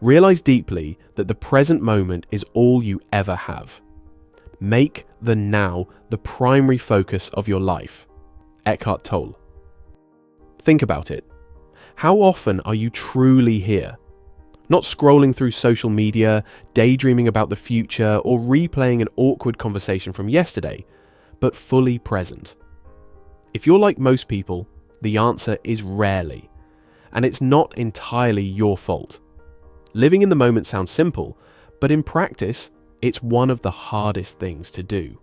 Realize deeply that the present moment is all you ever have. Make the now the primary focus of your life. Eckhart Tolle. Think about it. How often are you truly here? Not scrolling through social media, daydreaming about the future, or replaying an awkward conversation from yesterday, but fully present. If you're like most people, the answer is rarely, and it's not entirely your fault. Living in the moment sounds simple, but in practice, it's one of the hardest things to do.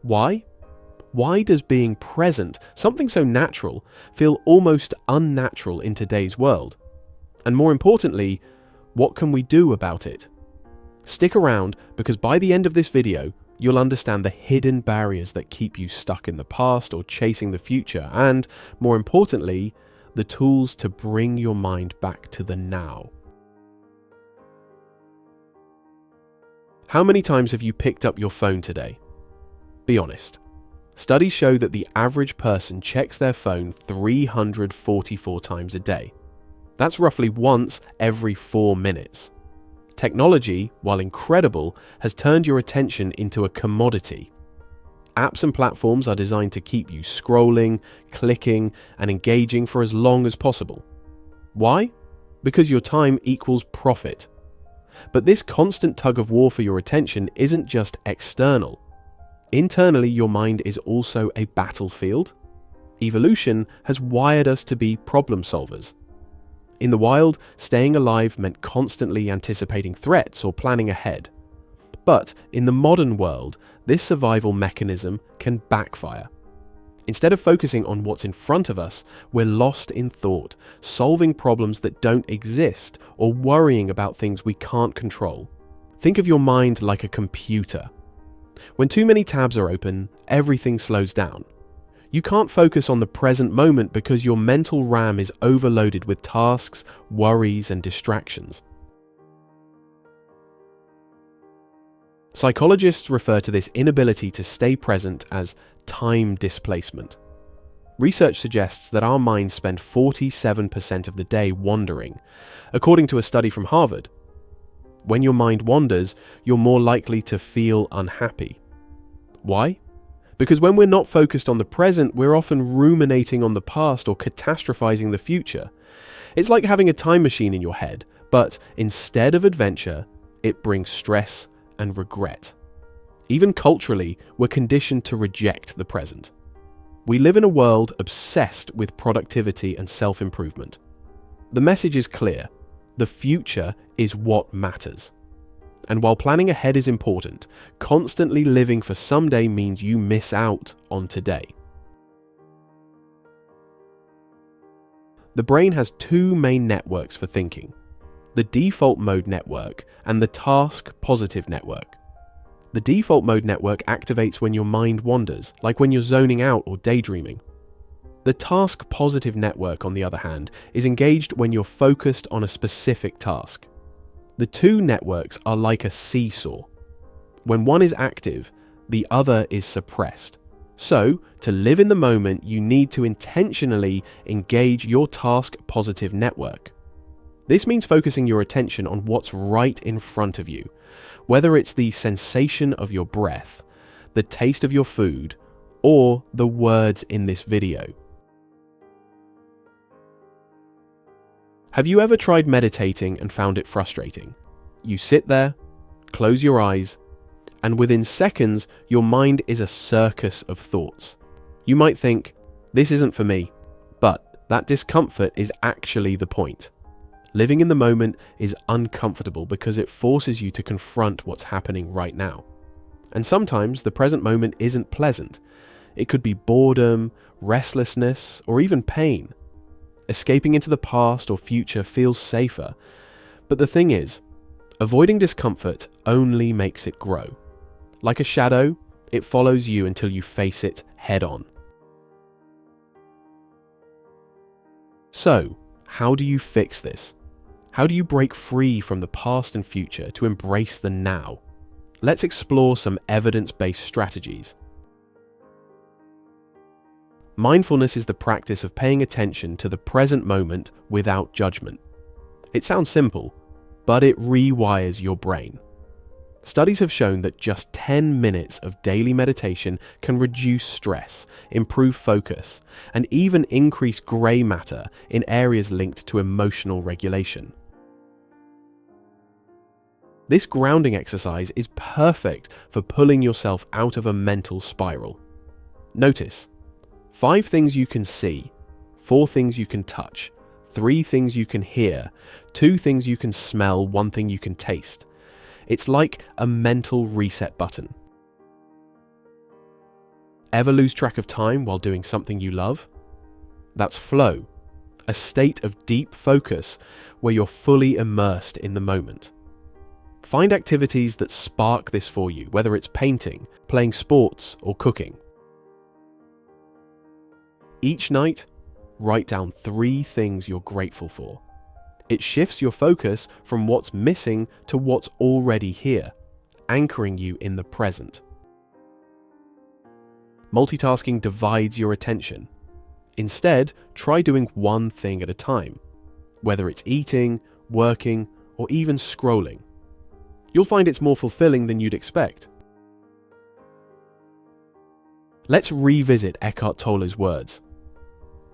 Why? Why does being present, something so natural, feel almost unnatural in today's world? And more importantly, what can we do about it? Stick around, because by the end of this video, you'll understand the hidden barriers that keep you stuck in the past or chasing the future, and, more importantly, the tools to bring your mind back to the now. How many times have you picked up your phone today? Be honest. Studies show that the average person checks their phone 344 times a day. That's roughly once every 4 minutes. Technology, while incredible, has turned your attention into a commodity. Apps and platforms are designed to keep you scrolling, clicking, and engaging for as long as possible. Why? Because your time equals profit. But this constant tug of war for your attention isn't just external. Internally, your mind is also a battlefield. Evolution has wired us to be problem solvers. In the wild, staying alive meant constantly anticipating threats or planning ahead. But in the modern world, this survival mechanism can backfire. Instead of focusing on what's in front of us, we're lost in thought, solving problems that don't exist or worrying about things we can't control. Think of your mind like a computer. When too many tabs are open, everything slows down. You can't focus on the present moment because your mental RAM is overloaded with tasks, worries, and distractions. Psychologists refer to this inability to stay present as time displacement. Research suggests that our minds spend 47% of the day wandering, according to a study from Harvard. When your mind wanders, you're more likely to feel unhappy. Why? Because when we're not focused on the present, we're often ruminating on the past or catastrophizing the future. It's like having a time machine in your head, but instead of adventure, it brings stress and regret. Even culturally, we're conditioned to reject the present. We live in a world obsessed with productivity and self-improvement. The message is clear: the future is what matters. And while planning ahead is important, constantly living for someday means you miss out on today. The brain has two main networks for thinking: the default mode network and the task positive network. The default mode network activates when your mind wanders, like when you're zoning out or daydreaming. The task positive network, on the other hand, is engaged when you're focused on a specific task. The two networks are like a seesaw. When one is active, the other is suppressed. So, to live in the moment, you need to intentionally engage your task positive network. This means focusing your attention on what's right in front of you, whether it's the sensation of your breath, the taste of your food, or the words in this video. Have you ever tried meditating and found it frustrating? You sit there, close your eyes, and within seconds, your mind is a circus of thoughts. You might think, this isn't for me, but that discomfort is actually the point. Living in the moment is uncomfortable because it forces you to confront what's happening right now. And sometimes the present moment isn't pleasant. It could be boredom, restlessness, or even pain. Escaping into the past or future feels safer. But the thing is, avoiding discomfort only makes it grow. Like a shadow, it follows you until you face it head on. So, how do you fix this? How do you break free from the past and future to embrace the now? Let's explore some evidence-based strategies. Mindfulness is the practice of paying attention to the present moment without judgment. It sounds simple, but it rewires your brain. Studies have shown that just 10 minutes of daily meditation can reduce stress, improve focus, and even increase grey matter in areas linked to emotional regulation. This grounding exercise is perfect for pulling yourself out of a mental spiral. Notice 5 things you can see, 4 things you can touch, 3 things you can hear, 2 things you can smell, 1 thing you can taste. It's like a mental reset button. Ever lose track of time while doing something you love? That's flow, a state of deep focus where you're fully immersed in the moment. Find activities that spark this for you, whether it's painting, playing sports, or cooking. Each night, write down 3 things you're grateful for. It shifts your focus from what's missing to what's already here, anchoring you in the present. Multitasking divides your attention. Instead, try doing one thing at a time, whether it's eating, working, or even scrolling. You'll find it's more fulfilling than you'd expect. Let's revisit Eckhart Tolle's words.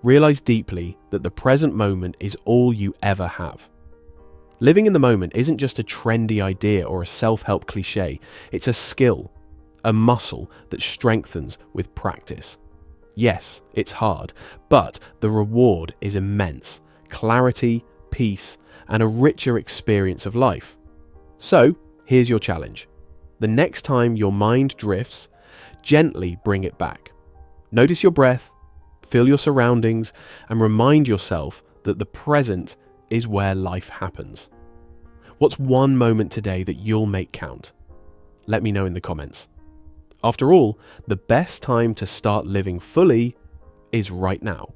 Realize deeply that the present moment is all you ever have. Living in the moment isn't just a trendy idea or a self-help cliche. It's a skill, a muscle that strengthens with practice. Yes, it's hard, but the reward is immense. Clarity, peace, and a richer experience of life. So, here's your challenge. The next time your mind drifts, gently bring it back. Notice your breath, feel your surroundings, and remind yourself that the present is where life happens. What's one moment today that you'll make count? Let me know in the comments. After all, the best time to start living fully is right now.